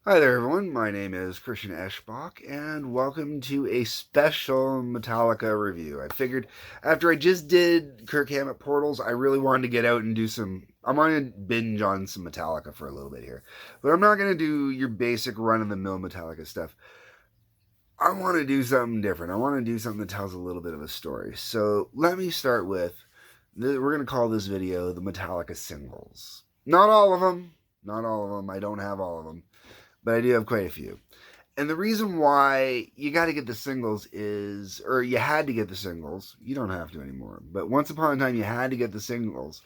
Hi there, everyone. My name is Christian Eschbach, and welcome to a special Metallica review. I figured after I just did Kirk Hammett Portals, I really wanted to get out and do some. I'm going to binge on some Metallica for a little bit here, but I'm not going to do your basic run of the mill Metallica stuff. I want to do something different. I want to do something that tells a little bit of a story. So let me start with we're going to call this video the Metallica Singles. Not all of them. Not all of them. I don't have all of them, but I do have quite a few. And the reason why you got to get the singles is, or you had to get the singles, you don't have to anymore, but once upon a time you had to get the singles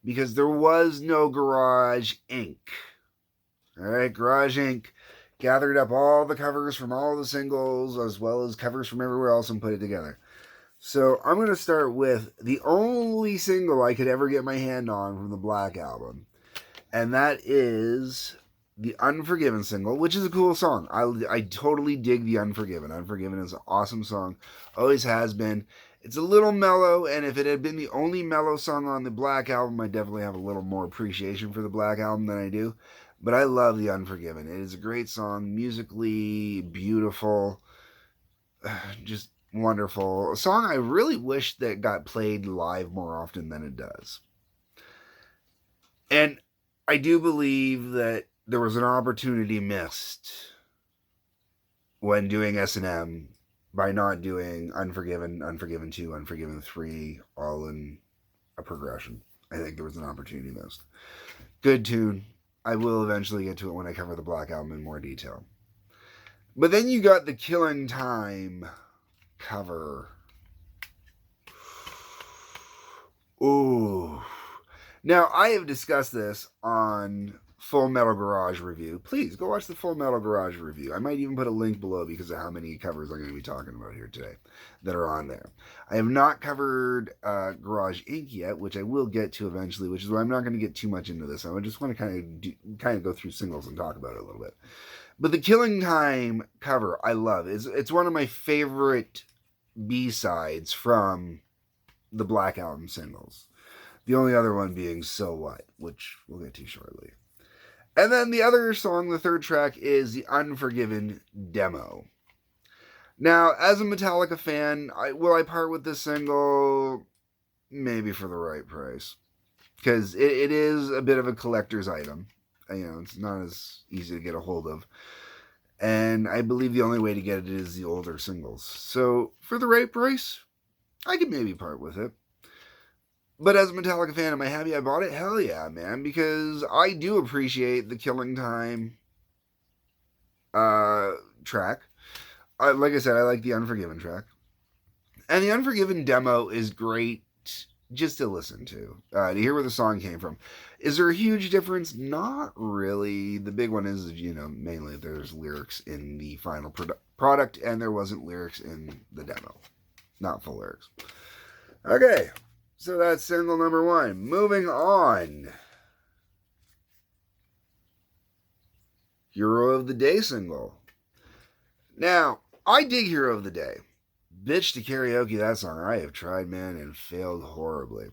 because there was no Garage Inc. All right, Garage Inc. gathered up all the covers from all the singles as well as covers from everywhere else and put it together. So I'm going to start with the only single I could ever get my hand on from the Black Album, and that is the Unforgiven single, which is a cool song. I totally dig the Unforgiven. Unforgiven is an awesome song. Always has been. It's a little mellow, and if it had been the only mellow song on the Black Album, I definitely have a little more appreciation for the Black Album than I do. But I love the Unforgiven. It is a great song, musically beautiful, just wonderful. A song I really wish that got played live more often than it does. And I do believe that there was an opportunity missed when doing S&M by not doing Unforgiven, Unforgiven 2, Unforgiven 3 all in a progression. I think there was an opportunity missed. Good tune. I will eventually get to it when I cover the Black Album in more detail. But then you got the Killing Time cover. Ooh. Now, I have discussed this on Full Metal Garage review. Please go watch the Full Metal Garage review. I might even put a link below because of how many covers I'm going to be talking about here today that are on there. I have not covered Garage Inc. yet, which I will get to eventually, which is why I'm not going to get too much into this. I just want to kind of go through singles and talk about it a little bit. But the Killing Time cover, I love. It's one of my favorite B-sides from the Black Album singles. The only other one being So What, which we'll get to shortly. And then the other song, the third track, is the Unforgiven demo. Now, as a Metallica fan, will I part with this single? Maybe for the right price. Because it is a bit of a collector's item. It's not as easy to get a hold of. And I believe the only way to get it is the older singles. So, for the right price, I could maybe part with it. But as a Metallica fan, am I happy I bought it? Hell yeah, man, because I do appreciate the Killing Time track. Like I said, I like the Unforgiven track. And the Unforgiven demo is great just to listen to hear where the song came from. Is there a huge difference? Not really. The big one is, mainly there's lyrics in the final product, and there wasn't lyrics in the demo. Not full lyrics. Okay. So that's single number one. Moving on. Hero of the Day single. Now, I dig Hero of the Day. Bitch to karaoke that song. I have tried, man, and failed horribly.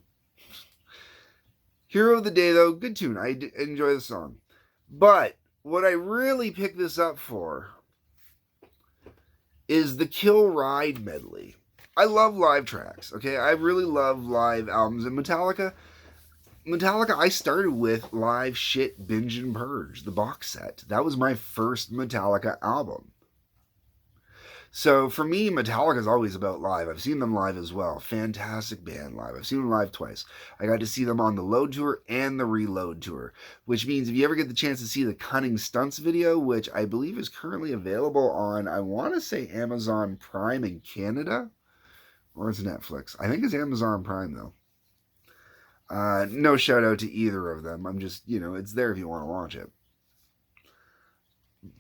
Hero of the Day, though, good tune. I enjoy the song. But what I really picked this up for is the Kill Ride medley. I love live tracks, okay? I really love live albums. And Metallica, I started with Live Shit Binge and Purge, the box set. That was my first Metallica album. So for me, Metallica is always about live. I've seen them live as well. Fantastic band live. I've seen them live twice. I got to see them on the Load Tour and the Reload Tour, which means if you ever get the chance to see the Cunning Stunts video, which I believe is currently available on, I want to say Amazon Prime in Canada, or it's Netflix. I think it's Amazon Prime, though. No shout out to either of them. I'm just, it's there if you want to watch it.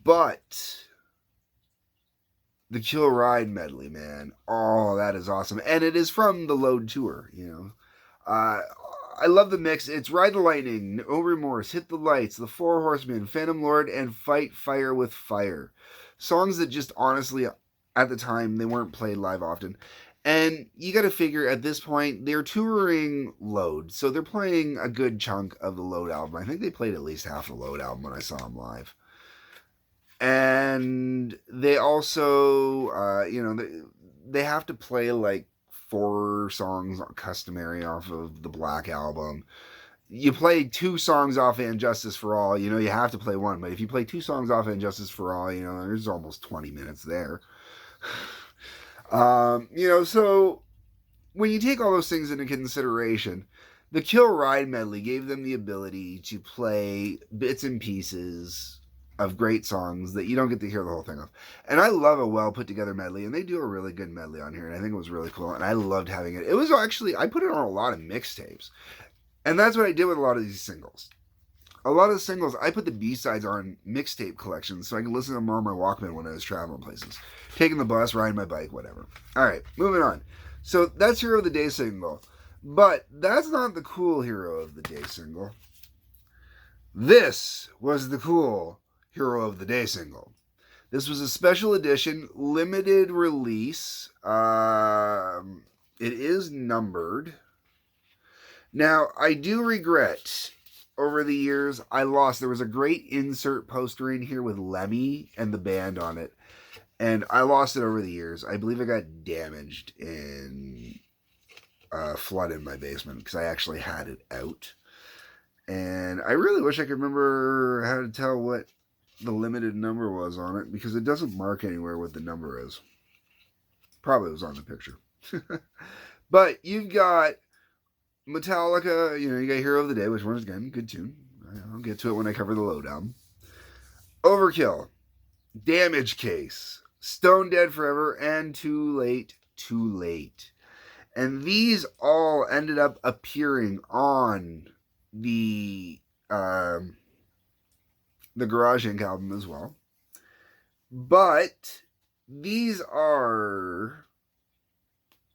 But the Kill Ride medley, man. Oh, that is awesome. And it is from the Load Tour, I love the mix. It's Ride the Lightning, No Remorse, Hit the Lights, The Four Horsemen, Phantom Lord, and Fight Fire with Fire. Songs that just honestly, at the time, they weren't played live often. And you got to figure at this point, they're touring Load. So they're playing a good chunk of the Load album. I think they played at least half the Load album when I saw them live. And they also, they have to play like 4 songs customary off of the Black Album. You play 2 songs off of Injustice for All, you have to play one. But if you play 2 songs off of Injustice for All, there's almost 20 minutes there. So when you take all those things into consideration, the Kill Ride medley gave them the ability to play bits and pieces of great songs that you don't get to hear the whole thing of. And I love a well put together medley, and they do a really good medley on here, and I think it was really cool, and I loved having it. It was actually, I put it on a lot of mixtapes, and that's what I did with a lot of these singles. A lot of the singles, I put the B-sides on mixtape collections so I can listen to them on my Walkman when I was traveling places. Taking the bus, riding my bike, whatever. All right, moving on. So that's Hero of the Day single. But that's not the cool Hero of the Day single. This was the cool Hero of the Day single. This was a special edition, limited release. It is numbered. Now, I do regret, over the years, there was a great insert poster in here with Lemmy and the band on it. And I lost it over the years. I believe it got damaged in a flood in my basement because I actually had it out. And I really wish I could remember how to tell what the limited number was on it, because it doesn't mark anywhere what the number is. Probably was on the picture. But you've got Metallica, you got Hero of the Day, which once again, good tune. I'll get to it when I cover the lowdown. Overkill, Damage Case, Stone Dead Forever, and Too Late, Too Late. And these all ended up appearing on the Garage Inc. album as well. But these are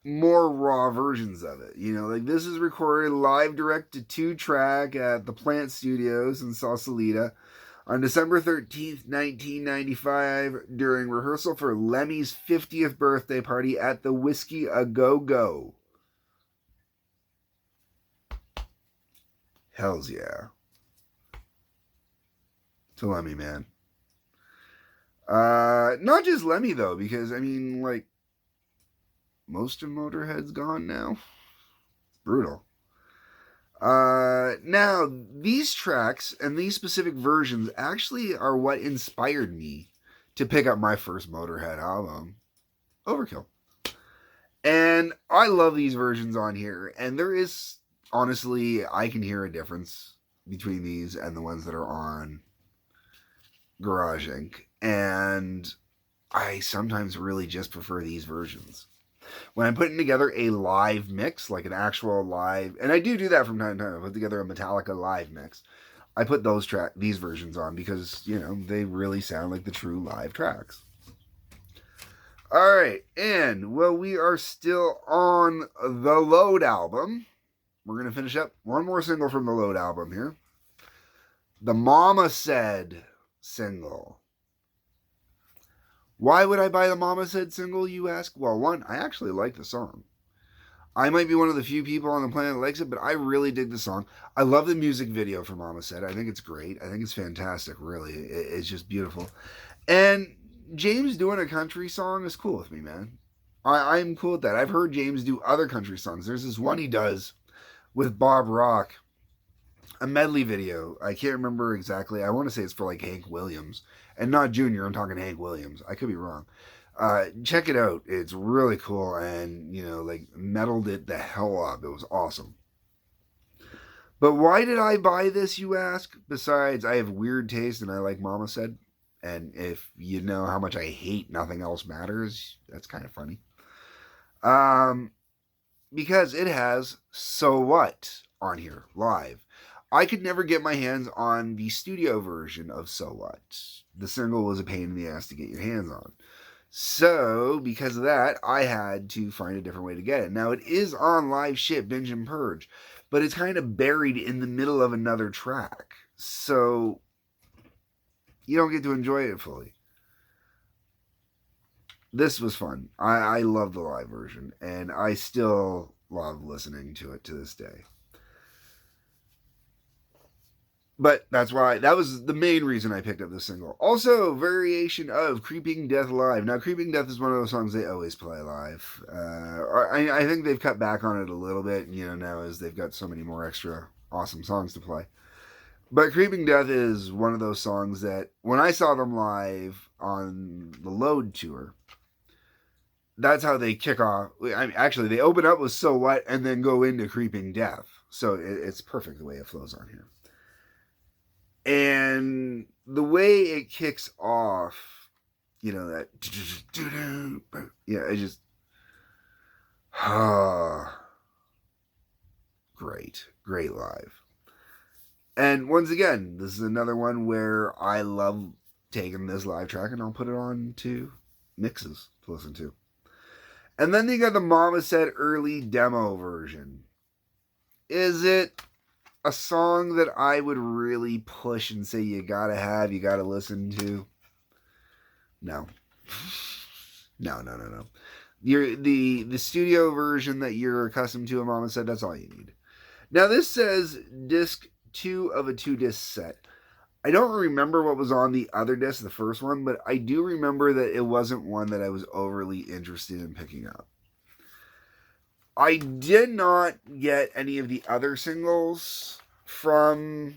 more raw versions of it. Like this is recorded live direct to 2-track at the Plant Studios in Sausalito on December 13th, 1995, during rehearsal for Lemmy's 50th birthday party at the Whiskey A Go Go. Hells yeah. To Lemmy, man. Not just Lemmy, though, because, most of Motorhead's gone now. It's brutal. Now, these tracks and these specific versions actually are what inspired me to pick up my first Motorhead album, Overkill. And I love these versions on here. And there is, honestly, I can hear a difference between these and the ones that are on Garage Inc. And I sometimes really just prefer these versions. When I'm putting together a live mix, like an actual live, and I do that from time to time, I put together a Metallica live mix, I put these versions on because, they really sound like the true live tracks. All right, and we are still on the Load album. We're going to finish up one more single from the Load album here. The Mama Said single. Why would I buy the Mama Said single, you ask? Well, one, I actually like the song. I might be one of the few people on the planet that likes it, but I really dig the song. I love the music video for Mama Said. I think it's great. I think it's fantastic, really. It's just beautiful. And James doing a country song is cool with me, man. I'm cool with that. I've heard James do other country songs. There's this one he does with Bob Rock, a medley video. I can't remember exactly. I want to say it's for like Hank Williams. And not Junior, I'm talking Hank Williams. I could be wrong. Check it out. It's really cool, and, metaled it the hell up. It was awesome. But why did I buy this, you ask? Besides, I have weird taste, and I like Mama Said. And if you know how much I hate Nothing Else Matters, that's kind of funny. Because it has So What on here, live. I could never get my hands on the studio version of So What. The single was a pain in the ass to get your hands on. So, because of that, I had to find a different way to get it. Now, it is on Live Shit, Binge and Purge, but it's kind of buried in the middle of another track. So, you don't get to enjoy it fully. This was fun. I love the live version, and I still love listening to it to this day. But that's why, that was the main reason I picked up this single. Also, variation of Creeping Death Live. Now, Creeping Death is one of those songs they always play live. I think they've cut back on it a little bit, now as they've got so many more extra awesome songs to play. But Creeping Death is one of those songs that, when I saw them live on the Load tour, that's how they kick off. Actually, they open up with So What and then go into Creeping Death. So it's perfect the way it flows on here. And the way it kicks off, that, it just, great live. And once again, this is another one where I love taking this live track and I'll put it on to mixes to listen to. And then you got the Mama Said early demo version. Is it a song that I would really push and say you gotta listen to? No. No. The studio version that you're accustomed to, Mama Said, that's all you need. Now this says disc 2 of a 2-disc set. I don't remember what was on the other disc, the first one, but I do remember that it wasn't one that I was overly interested in picking up. I did not get any of the other singles from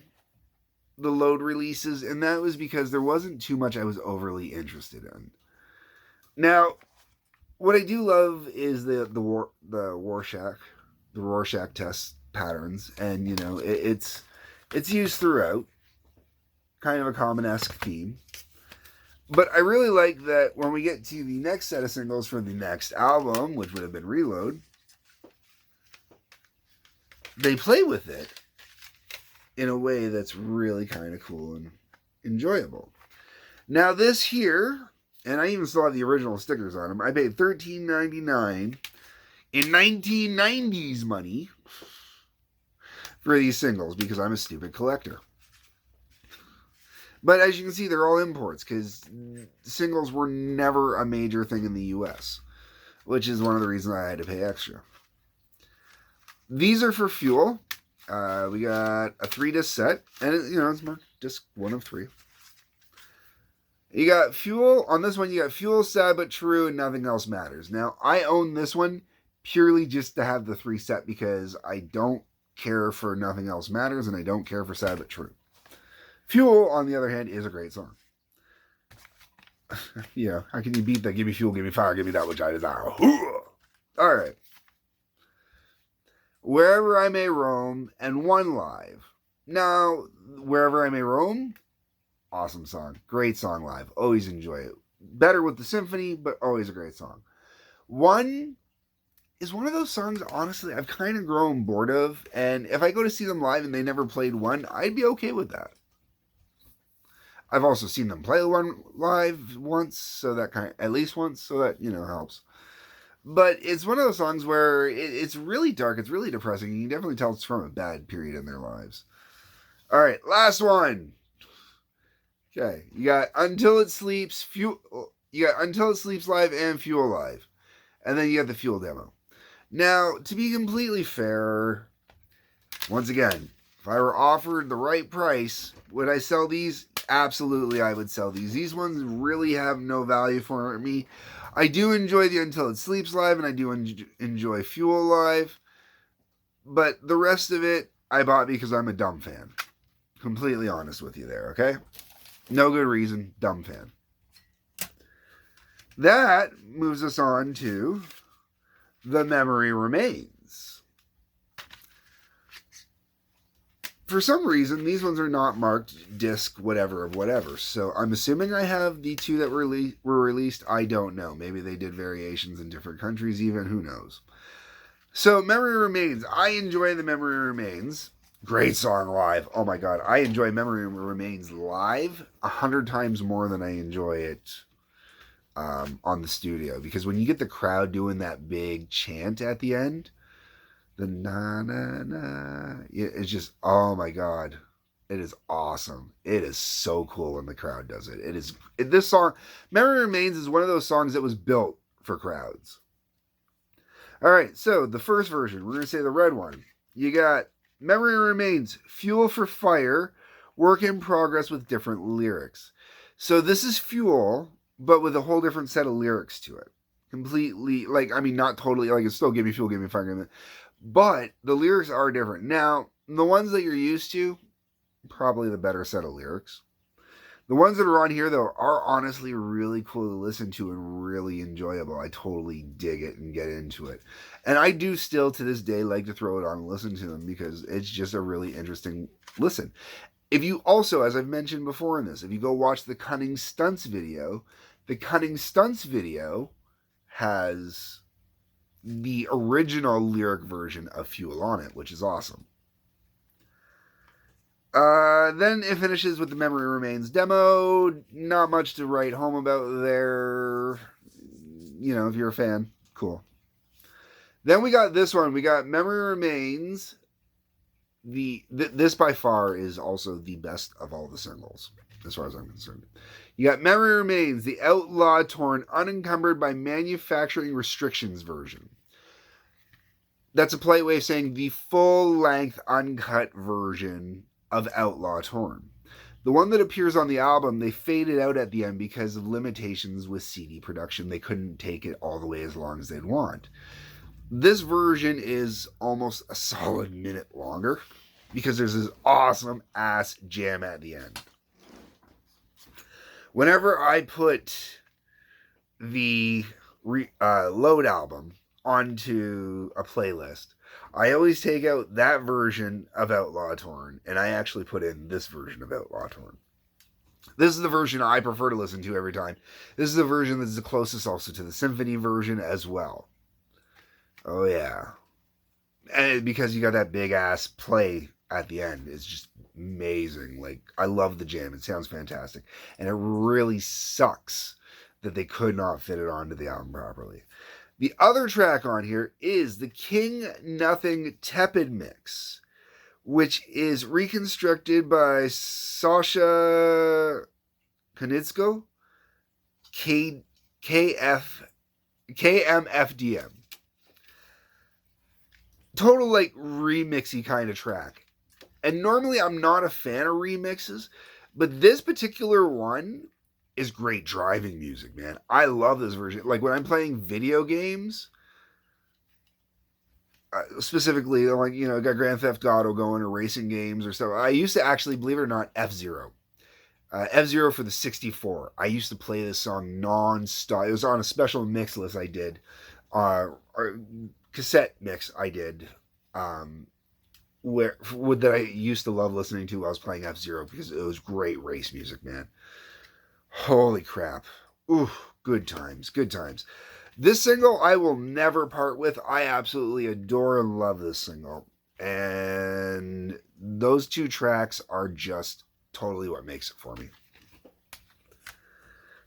the Load releases, and that was because there wasn't too much I was overly interested in. Now, what I do love is the Rorschach test patterns, and it's used throughout, kind of a common-esque theme. But I really like that when we get to the next set of singles for the next album, which would have been Reload, they play with it in a way that's really kind of cool and enjoyable. Now this here, and I even still have the original stickers on them, I paid $13.99 in 1990s money for these singles because I'm a stupid collector. But as you can see, they're all imports because singles were never a major thing in the US, which is one of the reasons I had to pay extra. These are for Fuel. We got a 3-disc set, and it's marked disc 1 of 3. You got Fuel. On this one, you got Fuel, Sad But True, and Nothing Else Matters. Now, I own this one purely just to have the 3 set because I don't care for Nothing Else Matters, and I don't care for Sad But True. Fuel, on the other hand, is a great song. How can you beat that? Give me fuel, give me fire, give me that which I desire. All right. Wherever I May Roam, and One Live. Now, Wherever I May Roam, awesome song. Great song live. Always enjoy it. Better with the symphony, but always a great song. One is one of those songs, honestly, I've kind of grown bored of. And if I go to see them live and they never played one, I'd be okay with that. I've also seen them play one live once, so that at least once, so that, helps. But it's one of those songs where it's really dark, it's really depressing, and you can definitely tell it's from a bad period in their lives. All right, last one. Okay, you got Until It Sleeps, you got Until It Sleeps Live and Fuel Live. And then you got the Fuel demo. Now, to be completely fair, once again, if I were offered the right price, would I sell these? Absolutely, I would sell these. These ones really have no value for me. I do enjoy the Until It Sleeps Live, and I do enjoy Fuel Live. But the rest of it, I bought because I'm a dumb fan. Completely honest with you there, okay? No good reason, dumb fan. That moves us on to The Memory Remains. For some reason, these ones are not marked disc whatever of whatever. So I'm assuming I have the 2 that were released. I don't know. Maybe they did variations in different countries even. Who knows? So Memory Remains. I enjoy The Memory Remains. Great song live. Oh my God. I enjoy Memory Remains live 100 times more than I enjoy it on the studio. Because when you get the crowd doing that big chant at the end, the na na na, it's just, oh my God, it is awesome. It is so cool when the crowd does it. This song, Memory Remains, is one of those songs that was built for crowds. All right, so the first version, we're gonna say the red one. You got Memory Remains, Fuel for Fire, Work in progress with different lyrics. So this is Fuel, but with a whole different set of lyrics to it. Completely, like, I mean, not totally, like, it's still Give Me Fuel, Give Me Fire, but the lyrics are different. Now, the ones that you're used to, probably the better set of lyrics. The ones that are on here, though, are honestly really cool to listen to and really enjoyable. I totally dig it and get into it. And I do still, to this day, like to throw it on and listen to them because it's just a really interesting listen. If you also, as I've mentioned before in this, if you go watch the Cunning Stunts video, the Cunning Stunts video has the original lyric version of Fuel on it, which is awesome. Then it finishes with the Memory Remains demo. Not much to write home about there. You know, if you're a fan, cool. Then we got this one. We got Memory Remains. This by far is also the best of all the singles, as far as I'm concerned. You got Memory Remains, the Outlaw Torn, unencumbered by manufacturing restrictions version. That's a polite way of saying the full-length, uncut version of Outlaw Torn. The one that appears on the album, they faded out at the end because of limitations with CD production. They couldn't take it all the way as long as they'd want. This version is almost a solid minute longer because there's this awesome ass jam at the end. Whenever I put the Load album onto a playlist, I always take out that version of Outlaw Torn and I actually put in this version of Outlaw Torn. This is the version I prefer to listen to every time. This is the version that's the closest also to the symphony version as well. Oh yeah. And because you got that big ass play at the end, it's just amazing. Like, I love the jam. It sounds fantastic. And it really sucks that they could not fit it onto the album properly. The other track on here is the King Nothing Tepid Mix, which is reconstructed by Sasha Konitsko, KMFDM. Total, like, remixy kind of track. And normally I'm not a fan of remixes, but this particular one is great driving music, man. I love this version. Like, when I'm playing video games, specifically, like, you know, got Grand Theft Auto going or racing games or stuff. I used to actually, believe it or not, F-Zero. F-Zero for the 64. I used to play this song non-stop. It was on a special mix list I did. Or cassette mix I did. That I used to love listening to while I was playing F-Zero because it was great race music, man. Holy crap. Ooh, good times, good times. This single I will never part with. I absolutely adore and love this single. And those two tracks are just totally what makes it for me.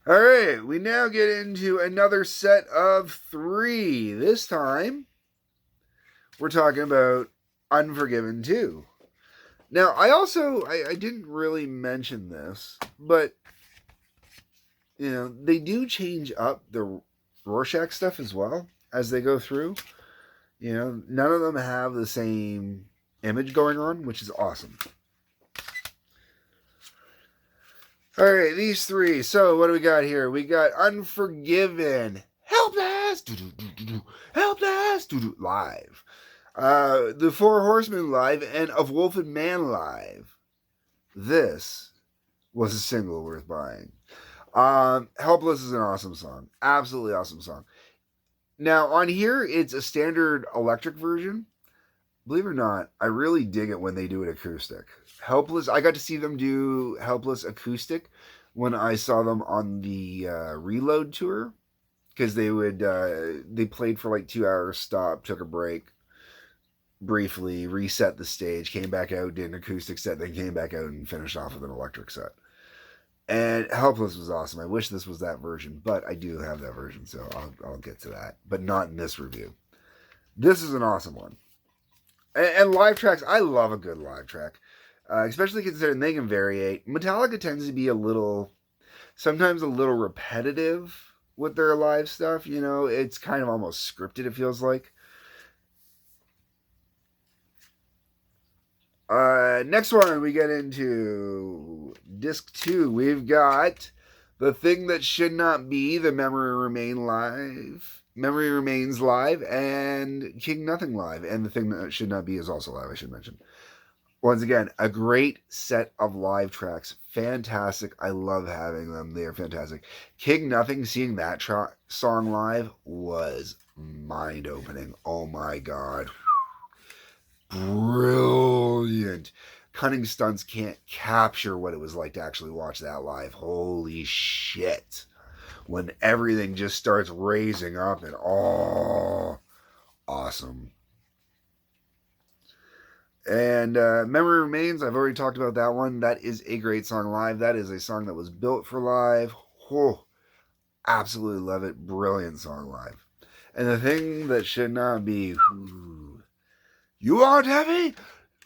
All right, we now get into another set of 3. This time, we're talking about Unforgiven 2. Now, I didn't really mention this, but, you know, they do change up the Rorschach stuff as well as they go through. You know, none of them have the same image going on, which is awesome. All right, these 3. So, what do we got here? We got Unforgiven, Helpless, Helpless, live. The Four Horsemen live, and Of Wolf and Man live. This was a single worth buying. Helpless is an awesome song. Absolutely awesome song. Now, on here, it's a standard electric version. Believe it or not, I really dig it when they do it acoustic. Helpless, I got to see them do Helpless acoustic when I saw them on the Reload tour. Because they played for like 2 hours, stopped, took a break, briefly, reset the stage, came back out, did an acoustic set, then came back out and finished off with an electric set. And Helpless was awesome. I wish this was that version, but I do have that version, so I'll get to that. But not in this review. This is an awesome one. And live tracks, I love a good live track. Especially considering they can variate. Metallica tends to be sometimes a little repetitive with their live stuff. You know, it's kind of almost scripted, it feels like. Next one we get into disc 2. We've got The Thing That Should Not Be, The Memory Remains Live, and King Nothing Live. And The Thing That Should Not Be is also live, I should mention. Once again, a great set of live tracks. Fantastic. I love having them. They are fantastic. King Nothing, seeing that song live was mind-opening. Oh my God. Brilliant. Cunning Stunts can't capture what it was like to actually watch that live. Holy shit. When everything just starts raising up and awesome. And Memory Remains, I've already talked about that one. That is a great song live. That is a song that was built for live. Oh, absolutely love it. Brilliant song live. And The Thing That Should Not Be. You aren't heavy?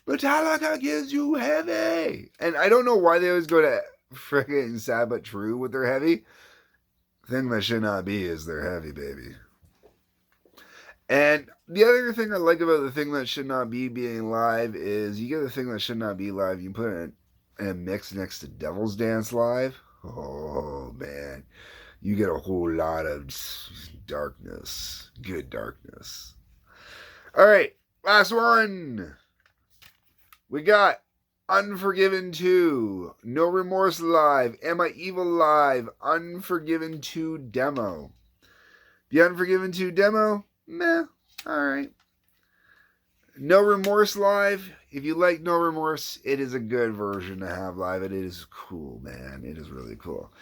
Metallica gives you heavy. And I don't know why they always go to freaking Sad But True with their heavy. Thing That Should Not Be is their heavy, baby. And the other thing I like about The Thing That Should Not Be being live is you get The Thing That Should Not Be live, you put it in a mix next to Devil's Dance live. Oh, man. You get a whole lot of darkness. Good darkness. All right. Last one. We got Unforgiven 2. No Remorse live. Am I Evil live. Unforgiven 2 demo. The Unforgiven 2 demo, meh, alright. No Remorse live. If you like No Remorse, it is a good version to have live. It is cool, man. It is really cool.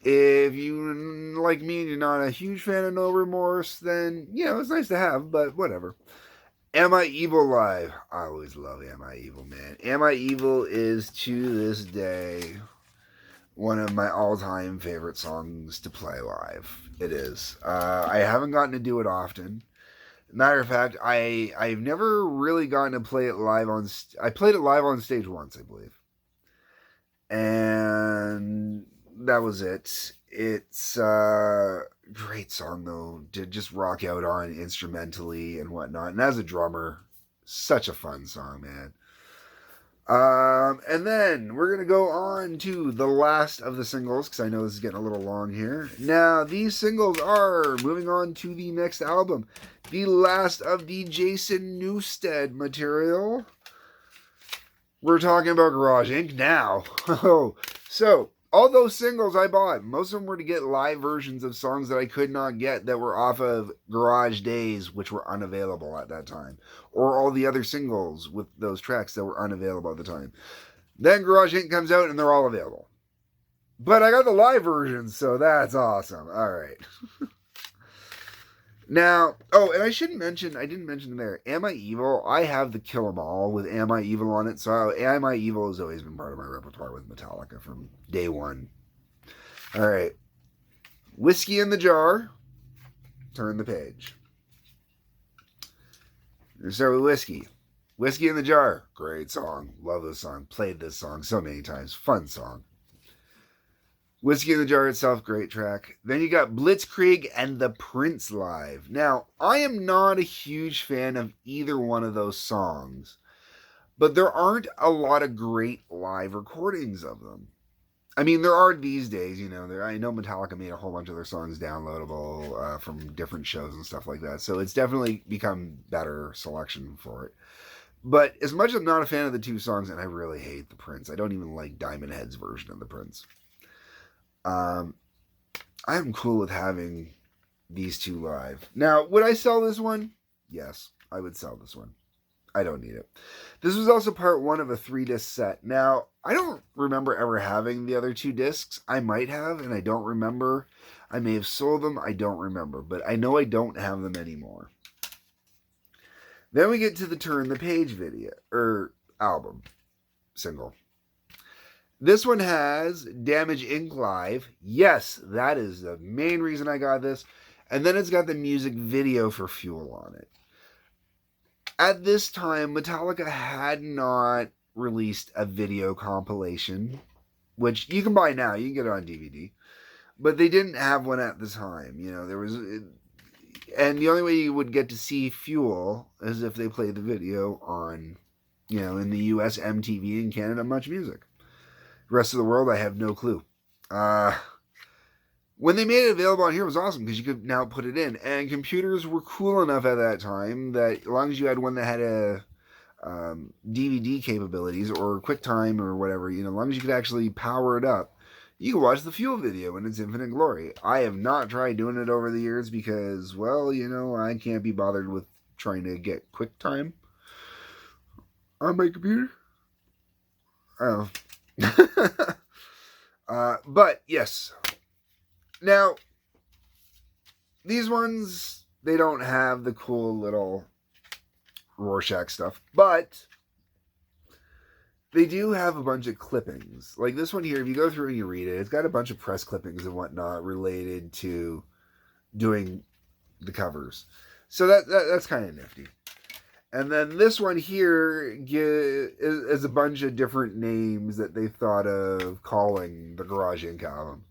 If you, like me, and you're not a huge fan of No Remorse, then, it's nice to have, but whatever. Am I Evil live? I always love Am I Evil, man. Am I Evil is, to this day, one of my all-time favorite songs to play live. It is. I haven't gotten to do it often. Matter of fact, I've never really gotten to play it live on... I played it live on stage once, I believe. And that was it. It's a great song, though, to just rock out on instrumentally and whatnot. And as a drummer, such a fun song, man. And then we're going to go on to the last of the singles, because I know this is getting a little long here. Now, these singles are moving on to the next album. The last of the Jason Newsted material. We're talking about Garage Inc. now. So, all those singles I bought, most of them were to get live versions of songs that I could not get that were off of Garage Days, which were unavailable at that time. Or all the other singles with those tracks that were unavailable at the time. Then Garage Inc. comes out and they're all available. But I got the live versions, so that's awesome. All right. Now, and I didn't mention there, Am I Evil? I have the Kill 'Em All with Am I Evil on it, so Am I Evil has always been part of my repertoire with Metallica from day one. All right. Whiskey in the Jar. Turn the page. We're start with Whiskey. Whiskey in the Jar. Great song. Love this song. Played this song so many times. Fun song. Whiskey in the Jar itself, great track. Then you got Blitzkrieg and the Prince live. Now, I am not a huge fan of either one of those songs, but there aren't a lot of great live recordings of them. I mean, there are these days, I know Metallica made a whole bunch of their songs downloadable from different shows and stuff like that, so it's definitely become better selection for it. But as much as I'm not a fan of the two songs, and I really hate the Prince, I don't even like Diamond Head's version of the Prince. I'm cool with having these two live. Now, would I sell this one? Yes, I would sell this one. I don't need it. This was also part one of a 3-disc set. Now, I don't remember ever having the other 2 discs. I might have, and I don't remember. I may have sold them. I don't remember. But I know I don't have them anymore. Then we get to the Turn the Page video, or album, single. This one has Damage Inc. live. Yes, that is the main reason I got this. And then it's got the music video for Fuel on it. At this time, Metallica had not released a video compilation, which you can buy now. You can get it on DVD. But they didn't have one at the time. There was... And the only way you would get to see Fuel is if they played the video on in the US, MTV, and Canada, Much Music. The rest of the world, I have no clue. When they made it available on here, it was awesome because you could now put it in. And computers were cool enough at that time that as long as you had one that had a DVD capabilities or QuickTime or whatever, as long as you could actually power it up, you can watch the Fuel video in its infinite glory. I have not tried doing it over the years because, well, I can't be bothered with trying to get QuickTime on my computer. Oh. But, yes. Now, these ones, they don't have the cool little Rorschach stuff, but they do have a bunch of clippings. Like this one here, if you go through and you read it, it's got a bunch of press clippings and whatnot related to doing the covers. So that's kind of nifty. And then this one here is a bunch of different names that they thought of calling the Garage Inc. album.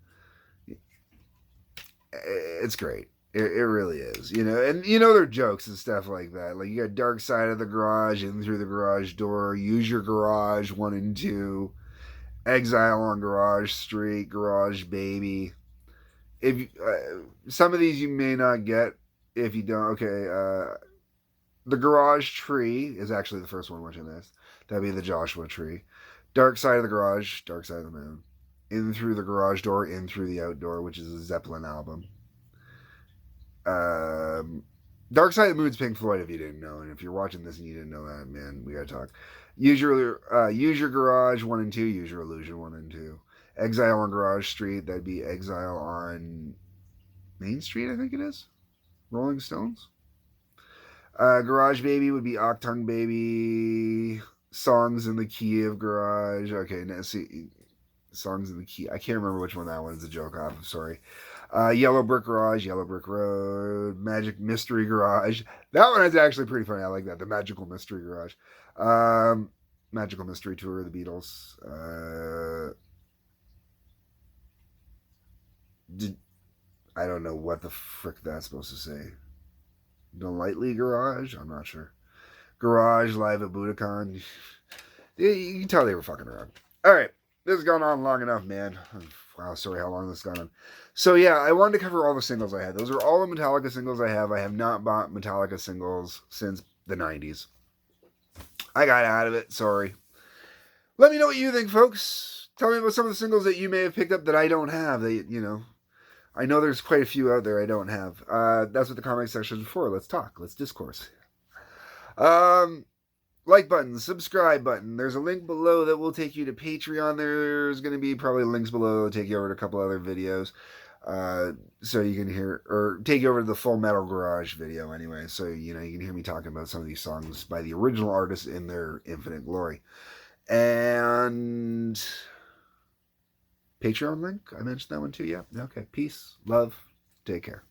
It's great. It really is, and they're jokes and stuff like that. Like you got Dark Side of the Garage, In Through the Garage Door, Use Your Garage 1 and 2, Exile on Garage Street, Garage Baby. If you, some of these you may not get if you don't. Okay, the Garage Tree is actually the first one which I missed. That'd be the Joshua Tree. Dark Side of the Garage, Dark Side of the Moon. In Through the Garage Door, In Through the Outdoor, which is a Zeppelin album. Dark Side of the Moon's Pink Floyd, if you didn't know, and if you're watching this and you didn't know that, man, we gotta talk. Use Your Garage 1 and 2, Use Your Illusion 1 and 2. Exile on Garage Street, that'd be Exile on Main Street, I think it is. Rolling Stones. Garage Baby would be Octung Baby. Songs in the Key of Garage. Okay, now see, Songs in the Key. I can't remember which one that one is a joke off. I'm sorry. Yellow Brick Garage, Yellow Brick Road, Magic Mystery Garage. That one is actually pretty funny. I like that. The Magical Mystery Garage. Magical Mystery Tour of the Beatles. I don't know what the frick that's supposed to say. Delightly Garage? I'm not sure. Garage Live at Budokan. You can tell they were fucking around. Alright. This has gone on long enough, man. Wow, sorry how long this has gone on. So yeah, I wanted to cover all the singles I had. Those are all the Metallica singles I have. I have not bought Metallica singles since the 90s. I got out of it, sorry. Let me know what you think, folks. Tell me about some of the singles that you may have picked up that I don't have. That, I know there's quite a few out there I don't have. That's what the comment section is for. Let's talk. Let's discourse. Like button, subscribe button. There's a link below that will take you to Patreon. There's going to be probably links below that will take you over to a couple other videos. So you can hear, or take you over to the Full Metal Garage video anyway. So, you can hear me talking about some of these songs by the original artists in their infinite glory. And Patreon link, I mentioned that one too, yeah. Okay, peace, love, take care.